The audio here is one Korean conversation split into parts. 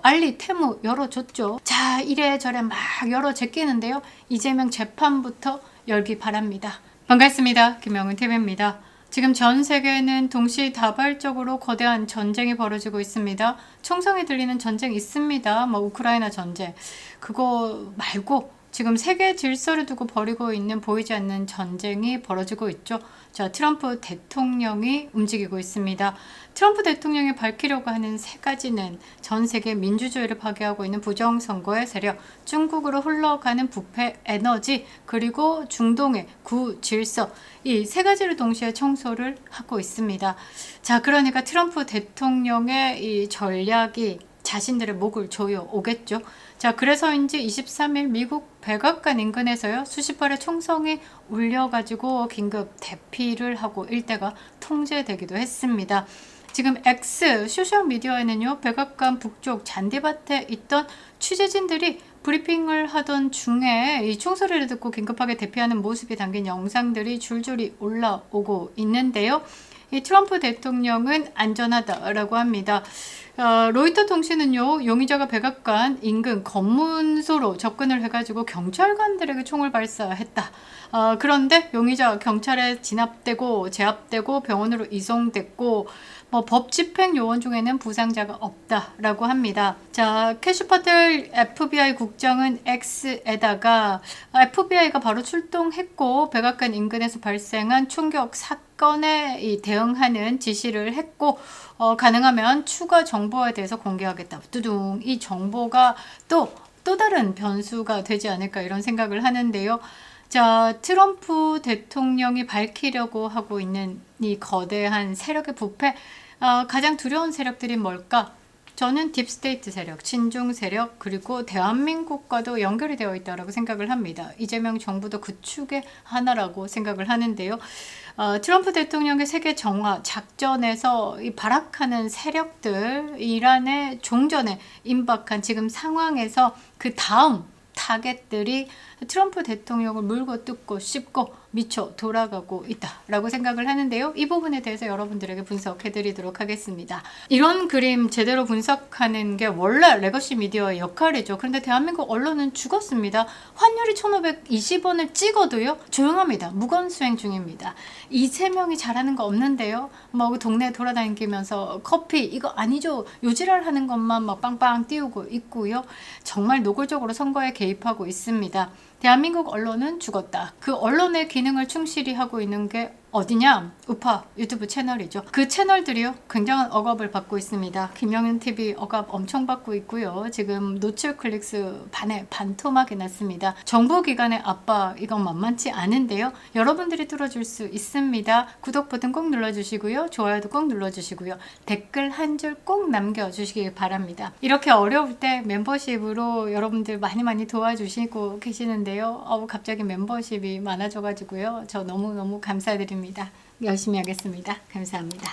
알리, 테무 열어줬죠. 자, 이래저래 막 열어 제끼는데요. 이재명 재판부터 열기 바랍니다. 반갑습니다. 김영은 TV입니다. 지금 전 세계는 동시다발적으로 거대한 전쟁이 벌어지고 있습니다. 총성이 들리는 전쟁 있습니다. 뭐 우크라이나 전쟁. 그거 말고 지금 세계 질서를 두고 벌이고 있는 보이지 않는 전쟁이 벌어지고 있죠. 자, 트럼프 대통령이 움직이고 있습니다. 트럼프 대통령이 밝히려고 하는 세 가지는 전 세계 민주주의를 파괴하고 있는 부정선거의 세력, 중국으로 흘러가는 부패 에너지, 그리고 중동의 구질서, 이 세 가지를 동시에 청소를 하고 있습니다. 자, 그러니까 트럼프 대통령의 이 전략이 자신들의 목을 조여 오겠죠. 자, 그래서인지 23일 미국 백악관 인근에서요, 수십 발의 총성이 울려가지고 긴급 대피를 하고 일대가 통제되기도 했습니다. 지금 X 소셜미디어에는요, 백악관 북쪽 잔디밭에 있던 취재진들이 브리핑을 하던 중에 이 총소리를 듣고 긴급하게 대피하는 모습이 담긴 영상들이 줄줄이 올라오고 있는데요. 이 트럼프 대통령은 안전하다라고 합니다. 로이터 통신은요, 용의자가 백악관 인근 검문소로 접근을 해가지고 경찰관들에게 총을 발사했다. 그런데 용의자 경찰에 진압되고 제압되고 병원으로 이송됐고, 법 집행 요원 중에는 부상자가 없다라고 합니다. 자, 캐시 파텔 FBI 국장은 X에다가 FBI가 바로 출동했고 백악관 인근에서 발생한 총격 사건에 대응하는 지시를 했고, 가능하면 추가 정보에 대해서 공개하겠다. 두둥. 이 정보가 또 다른 변수가 되지 않을까 이런 생각을 하는데요. 자, 트럼프 대통령이 밝히려고 하고 있는 이 거대한 세력의 부패, 가장 두려운 세력들이 뭘까? 저는 딥스테이트 세력, 친중 세력, 그리고 대한민국과도 연결이 되어 있다고 생각을 합니다. 이재명 정부도 그 축의 하나라고 생각을 하는데요. 트럼프 대통령의 세계 정화 작전에서 이 발악하는 세력들, 이란의 종전에 임박한 지금 상황에서 그 다음 타겟들이 트럼프 대통령을 물고 뜯고 씹고 미쳐 돌아가고 있다라고 생각을 하는데요. 이 부분에 대해서 여러분들에게 분석해 드리도록 하겠습니다. 이런 그림 제대로 분석하는 게 원래 레거시 미디어의 역할이죠. 그런데 대한민국 언론은 죽었습니다. 환율이 1,520원을 찍어도요, 조용합니다. 무건수행 중입니다. 이재명이 잘하는 거 없는데요. 뭐 동네 돌아다니면서 커피 이거 아니죠, 요지랄 하는 것만 막 빵빵 띄우고 있고요. 정말 노골적으로 선거에 개입하고 있습니다. 대한민국 언론은 죽었다. 그 언론의 기능을 충실히 하고 있는 게 어디냐? 우파 유튜브 채널이죠. 그 채널들이요, 굉장한 억압을 받고 있습니다. 김영은 TV 억압 엄청 받고 있고요. 지금 노출 클릭수 반에 반토막이 났습니다. 정보기관의 압박, 이건 만만치 않은데요. 여러분들이 뚫어줄 수 있습니다. 구독 버튼 꼭 눌러주시고요. 좋아요도 꼭 눌러주시고요. 댓글 한 줄 꼭 남겨주시기 바랍니다. 이렇게 어려울 때 멤버십으로 여러분들 많이 도와주시고 계시는데요. 갑자기 멤버십이 많아져가지고요. 저 너무너무 감사드립니다. 열심히 하겠습니다. 감사합니다.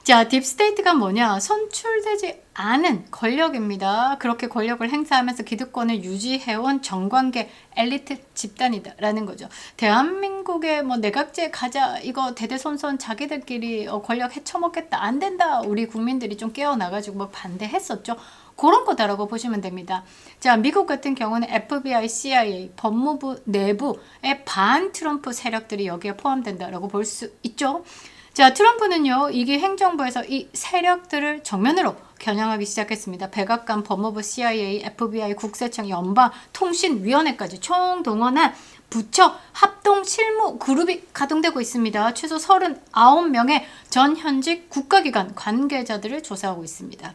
자, 딥스테이트가 뭐냐? 선출되지 않은 권력입니다. 그렇게 권력을 행사하면서 기득권을 유지해온 정관계 엘리트 집단이다 라는 거죠. 대한민국에 뭐 내각제 가자, 이거 대대손손 자기들끼리 권력 헤쳐먹겠다, 안 된다, 우리 국민들이 좀 깨어나가지고 뭐 반대했었죠. 그런 거다라고 보시면 됩니다. 자, 미국 같은 경우는 FBI, CIA, 법무부 내부의 반 트럼프 세력들이 여기에 포함된다라고 볼 수 있죠. 자, 트럼프는요, 이게 행정부에서 이 세력들을 정면으로 겨냥하기 시작했습니다. 백악관, 법무부, CIA, FBI, 국세청, 연방통신위원회까지 총동원한 부처 합동 실무 그룹이 가동되고 있습니다. 최소 39명의 전 현직 국가기관 관계자들을 조사하고 있습니다.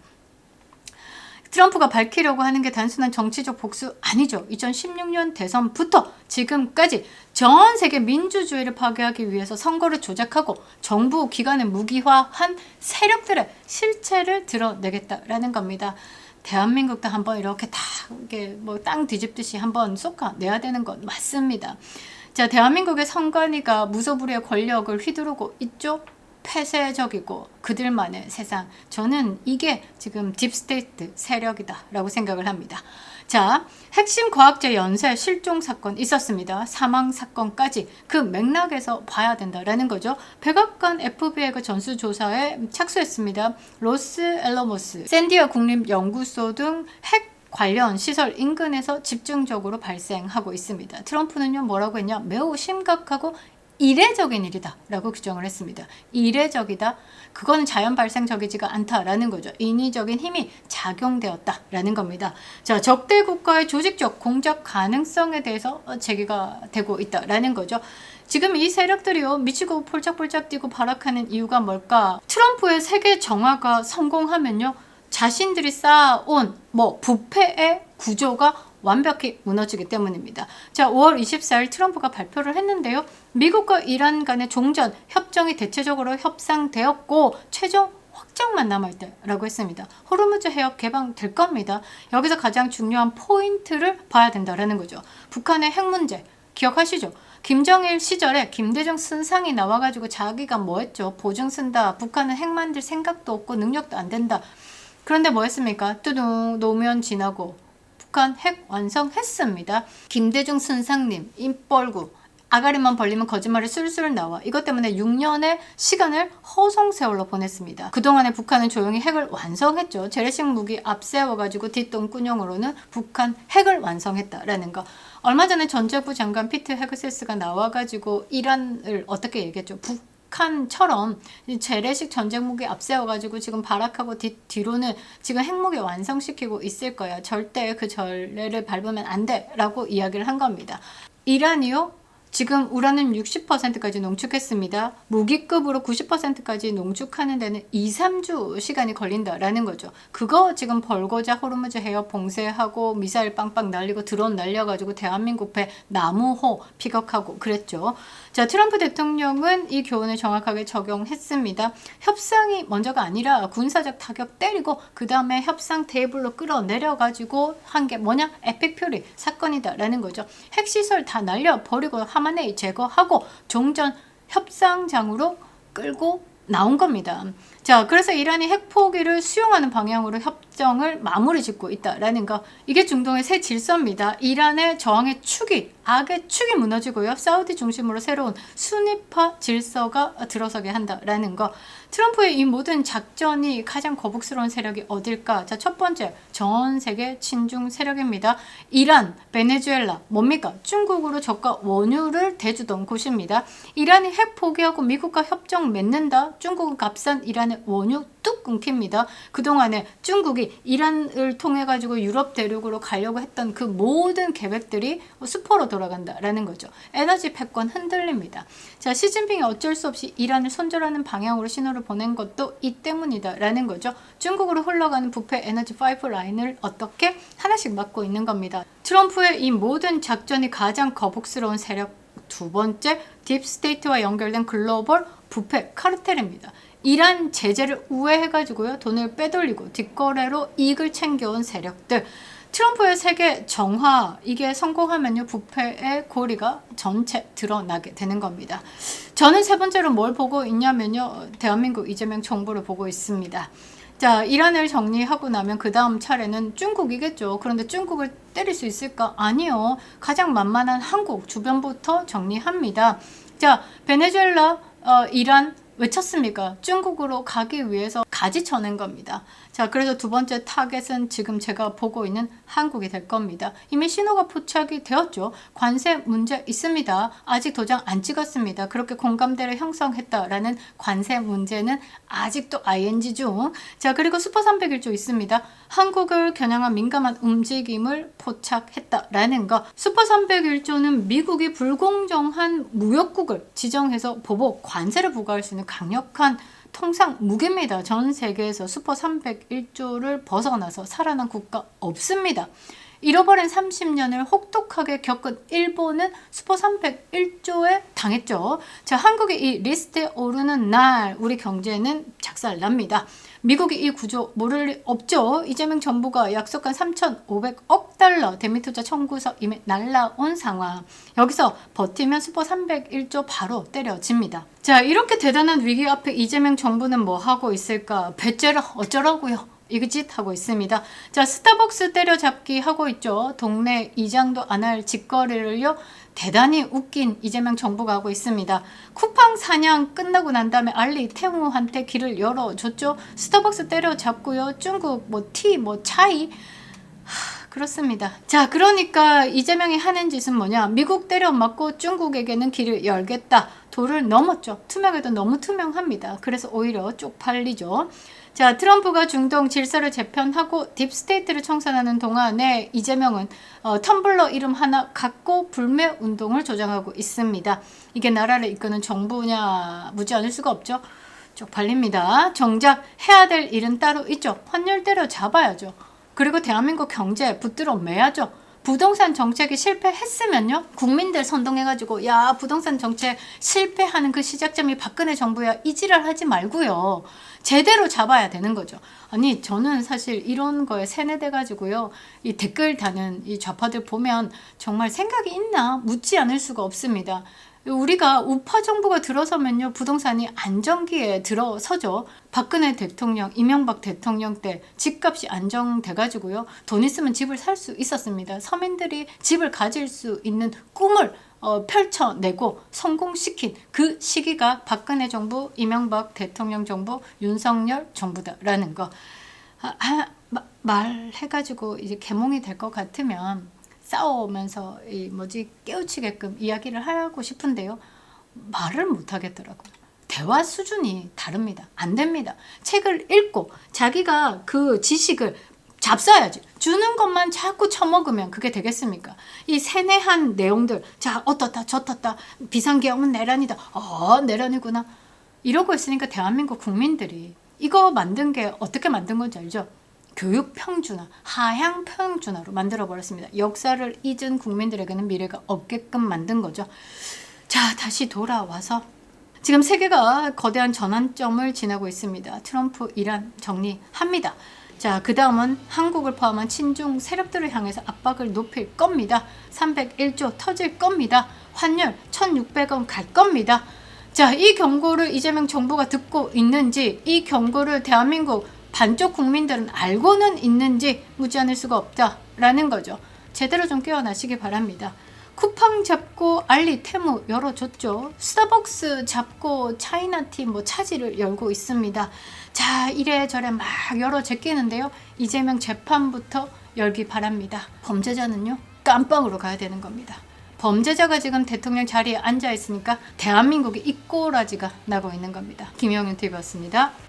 트럼프가 밝히려고 하는 게 단순한 정치적 복수 아니죠. 2016년 대선부터 지금까지 전 세계 민주주의를 파괴하기 위해서 선거를 조작하고 정부 기관을 무기화한 세력들의 실체를 드러내겠다라는 겁니다. 대한민국도 한번 이렇게 다 뭐 땅 뒤집듯이 한번 쏟아내야 되는 건 맞습니다. 자, 대한민국의 선관위가 무소불위의 권력을 휘두르고 있죠. 폐쇄적이고 그들만의 세상. 저는 이게 지금 딥스테이트 세력이다 라고 생각을 합니다. 자, 핵심 과학자 연쇄 실종 사건 있었습니다. 사망 사건까지 그 맥락에서 봐야 된다라는 거죠. 백악관 FBI 그 전수조사에 착수했습니다. 로스앨러모스, 샌디어 국립연구소 등 핵 관련 시설 인근에서 집중적으로 발생하고 있습니다. 트럼프는요, 뭐라고 했냐? 매우 심각하고 이례적인 일이다 라고 규정을 했습니다. 이례적이다. 그거는 자연 발생적이지가 않다라는 거죠. 인위적인 힘이 작용되었다 라는 겁니다. 자, 적대 국가의 조직적 공작 가능성에 대해서 제기가 되고 있다라는 거죠. 지금 이 세력들이요, 미치고 폴짝폴짝 뛰고 발악하는 이유가 뭘까? 트럼프의 세계 정화가 성공하면요, 자신들이 쌓아온 부패의 구조가 완벽히 무너지기 때문입니다. 자, 5월 24일 트럼프가 발표를 했는데요. 미국과 이란 간의 종전 협정이 대체적으로 협상되었고 최종 확정만 남아있다라고 했습니다. 호르무즈 해협 개방될 겁니다. 여기서 가장 중요한 포인트를 봐야 된다라는 거죠. 북한의 핵 문제 기억하시죠? 김정일 시절에 김대중 순상이 나와가지고 자기가 뭐 했죠? 보증 쓴다. 북한은 핵 만들 생각도 없고 능력도 안 된다. 그런데 뭐 했습니까? 뚜둥 노무현 지나고 북한 핵 완성했습니다. 김대중 순상님 입벌구 아가리만 벌리면 거짓말이 술술 나와. 이것 때문에 6년의 시간을 허송세월로 보냈습니다. 그동안에 북한은 조용히 핵을 완성했죠. 재래식 무기 앞세워가지고 뒷동꾸녕으로는 북한 핵을 완성했다라는 거. 얼마 전에 전재부 장관 피트 헤그세스가 나와가지고 이란을 어떻게 얘기했죠? 북한처럼 재래식 전쟁 무기 앞세워가지고 지금 발악하고 뒤로는 지금 핵무기 완성시키고 있을 거야. 절대 그 전례를 밟으면 안 돼 라고 이야기를 한 겁니다. 이란이요? 지금 우라늄 60%까지 농축했습니다. 무기급으로 90%까지 농축하는 데는 2-3주 시간이 걸린다라는 거죠. 그거 지금 벌고자 호르무즈 해협 봉쇄하고 미사일 빵빵 날리고 드론 날려가지고 대한민국 배 나무호 피격하고 그랬죠. 자, 트럼프 대통령은 이 교훈을 정확하게 적용했습니다. 협상이 먼저가 아니라 군사적 타격 때리고 그 다음에 협상 테이블로 끌어내려가지고 한 게 뭐냐? 에픽 퓨리 사건이다라는 거죠. 핵시설 다 날려버리고 하마네이 제거하고 종전 협상장으로 끌고 나온 겁니다. 자, 그래서 이란이 핵 포기를 수용하는 방향으로 협정을 마무리 짓고 있다라는 거. 이게 중동의 새 질서입니다. 이란의 저항의 축이, 악의 축이 무너지고요. 사우디 중심으로 새로운 순위파 질서가 들어서게 한다라는 거. 트럼프의 이 모든 작전이 가장 거북스러운 세력이 어딜까? 자, 첫 번째, 전 세계 친중 세력입니다. 이란, 베네수엘라, 뭡니까? 중국으로 저가 원유를 대주던 곳입니다. 이란이 핵 포기하고 미국과 협정 맺는다? 중국은 값싼 이란의 원유 뚝 끊깁니다. 그동안에 중국이 이란을 통해 가지고 유럽 대륙으로 가려고 했던 그 모든 계획들이 수포로 돌아간다라는 거죠. 에너지 패권 흔들립니다. 자, 시진핑이 어쩔 수 없이 이란을 손절하는 방향으로 신호를 보낸 것도 이 때문이다라는 거죠. 중국으로 흘러가는 부패 에너지 파이프라인을 어떻게 하나씩 막고 있는 겁니다. 트럼프의 이 모든 작전이 가장 거북스러운 세력 두 번째, 딥스테이트와 연결된 글로벌 부패 카르텔입니다. 이란 제재를 우회해가지고요, 돈을 빼돌리고 뒷거래로 이익을 챙겨온 세력들. 트럼프의 세계 정화, 이게 성공하면요, 부패의 고리가 전체 드러나게 되는 겁니다. 저는 세 번째로 뭘 보고 있냐면요, 대한민국 이재명 정부를 보고 있습니다. 자, 이란을 정리하고 나면 그 다음 차례는 중국이겠죠. 그런데 중국을 때릴 수 있을까? 아니요. 가장 만만한 한국 주변부터 정리합니다. 자, 베네수엘라, 이란, 왜 쳤습니까? 중국으로 가기 위해서 가지 쳐낸 겁니다. 자, 그래서 두 번째 타겟은 지금 제가 보고 있는 한국이 될 겁니다. 이미 신호가 포착이 되었죠. 관세 문제 있습니다. 아직 도장 안 찍었습니다. 그렇게 공감대를 형성했다라는 관세 문제는 아직도 ING 중. 자, 그리고 슈퍼 301조 있습니다. 한국을 겨냥한 민감한 움직임을 포착했다라는 거. 슈퍼 301조는 미국이 불공정한 무역국을 지정해서 보복, 관세를 부과할 수 있는 강력한 통상 무기입니다. 전 세계에서 슈퍼 301조를 벗어나서 살아난 국가 없습니다. 잃어버린 30년을 혹독하게 겪은 일본은 슈퍼 301조에 당했죠. 자, 한국이 이 리스트에 오르는 날 우리 경제는 작살납니다. 미국이 이 구조 모를 리 없죠. 이재명 정부가 약속한 3,500억 달러 대미투자 청구서 이미 날라온 상황. 여기서 버티면 슈퍼 301조 바로 때려집니다. 자, 이렇게 대단한 위기 앞에 이재명 정부는 뭐 하고 있을까? 배째라 어쩌라고요? 이그짓 하고 있습니다. 자, 스타벅스 때려잡기 하고 있죠. 동네 이장도 안 할 짓거리를요. 대단히 웃긴 이재명 정부가 하고 있습니다. 쿠팡 사냥 끝나고 난 다음에 알리 태무한테 길을 열어줬죠. 스타벅스 때려잡고요. 중국 티 차이 그렇습니다. 자, 그러니까 이재명이 하는 짓은 뭐냐? 미국 때려 맞고 중국에게는 길을 열겠다. 도를 넘었죠. 투명해도 너무 투명합니다. 그래서 오히려 쪽팔리죠. 자, 트럼프가 중동 질서를 재편하고 딥스테이트를 청산하는 동안에 이재명은 텀블러 이름 하나 갖고 불매 운동을 조장하고 있습니다. 이게 나라를 이끄는 정부냐 묻지 않을 수가 없죠. 쪽팔립니다. 정작 해야 될 일은 따로 있죠. 환율 때려잡아야죠. 그리고 대한민국 경제 붙들어 매야죠. 부동산 정책이 실패했으면요. 국민들 선동해가지고 야 부동산 정책 실패하는 그 시작점이 박근혜 정부야 이 지랄 하지 말고요. 제대로 잡아야 되는 거죠. 아니 저는 사실 이런 거에 세뇌돼가지고요. 이 댓글 다는 이 좌파들 보면 정말 생각이 있나 묻지 않을 수가 없습니다. 우리가 우파 정부가 들어서면요 부동산이 안정기에 들어서죠. 박근혜 대통령, 이명박 대통령 때 집값이 안정돼가지고요 돈 있으면 집을 살 수 있었습니다. 서민들이 집을 가질 수 있는 꿈을 펼쳐내고 성공시킨 그 시기가 박근혜 정부, 이명박 대통령 정부, 윤석열 정부다라는 거 말해가지고 이제 개몽이 될 것 같으면. 싸우면서 깨우치게끔 이야기를 하고 싶은데요. 말을 못 하겠더라고요. 대화 수준이 다릅니다. 안 됩니다. 책을 읽고 자기가 그 지식을 잡숴야지. 주는 것만 자꾸 처먹으면 그게 되겠습니까? 이 세뇌한 내용들, 자 어떻다 저떻다 비상계엄은 내란이다. 내란이구나. 이러고 있으니까 대한민국 국민들이 이거 만든 게 어떻게 만든 건지 알죠? 교육 평준화, 하향 평준화로 만들어버렸습니다. 역사를 잊은 국민들에게는 미래가 없게끔 만든 거죠. 자, 다시 돌아와서 지금 세계가 거대한 전환점을 지나고 있습니다. 트럼프 이란 정리합니다. 자, 그 다음은 한국을 포함한 친중 세력들을 향해서 압박을 높일 겁니다. 301조 터질 겁니다. 환율 1,600원 갈 겁니다. 자, 이 경고를 이재명 정부가 듣고 있는지, 이 경고를 대한민국 반쪽 국민들은 알고는 있는지 묻지 않을 수가 없다라는 거죠. 제대로 좀 깨어나시기 바랍니다. 쿠팡 잡고 알리 테무 열어줬죠. 스타벅스 잡고 차이나티 차지를 열고 있습니다. 자, 이래저래 막 열어 제끼는데요. 이재명 재판부터 열기 바랍니다. 범죄자는요 깜빵으로 가야 되는 겁니다. 범죄자가 지금 대통령 자리에 앉아 있으니까 대한민국이 이 꼬라지가 나고 있는 겁니다. 김영윤 TV였습니다.